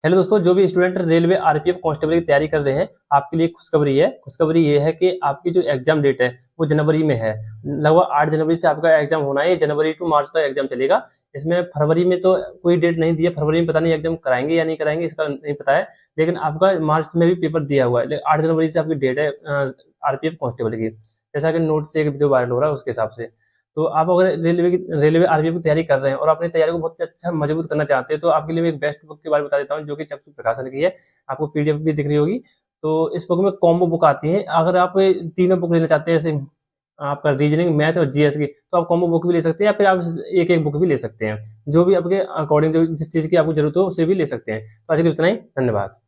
Hello दोस्तों, जो भी स्टूडेंट रेलवे आरपीएफ कांस्टेबल की तैयारी कर रहे हैं, आपके लिए खुशखबरी है। खुशखबरी ये है कि आपकी जो एग्जाम डेट है वो जनवरी में है। लगभग 8 जनवरी से आपका एग्जाम होना है। जनवरी टू मार्च तक एग्जाम चलेगा। इसमें फरवरी में तो कोई डेट नहीं दी है। फरवरी में पता नहीं एग्जाम कराएंगे या नहीं कराएंगे, इसका नहीं पता है। लेकिन आपका मार्च में भी पेपर दिया हुआ है। 8 जनवरी से आपकी डेट है आरपीएफ कांस्टेबल की, जैसा कि नोट से एक वीडियो वायरल हो रहा है उसके हिसाब से। तो आप अगर रेलवे आरपीएफ की तैयारी कर रहे हैं और अपनी तैयारी को बहुत अच्छा मजबूत करना चाहते हैं, तो आपके लिए मैं एक बेस्ट बुक के बारे में बता देता हूँ, जो कि चक्षु प्रकाशन की है। आपको पीडीएफ भी दिख रही होगी। तो इस बुक में कॉम्बो बुक आती है। अगर आप तीनों बुक लेना चाहते हैं, जैसे आपका रीजनिंग, मैथ और जीएस की, तो आप कॉम्बो बुक भी ले सकते हैं, या फिर आप एक एक बुक भी ले सकते हैं। जो भी आपके अकॉर्डिंग, जो जिस चीज़ की आपको जरूरत हो उसे भी ले सकते हैं। तो आज के लिए इतना ही। धन्यवाद।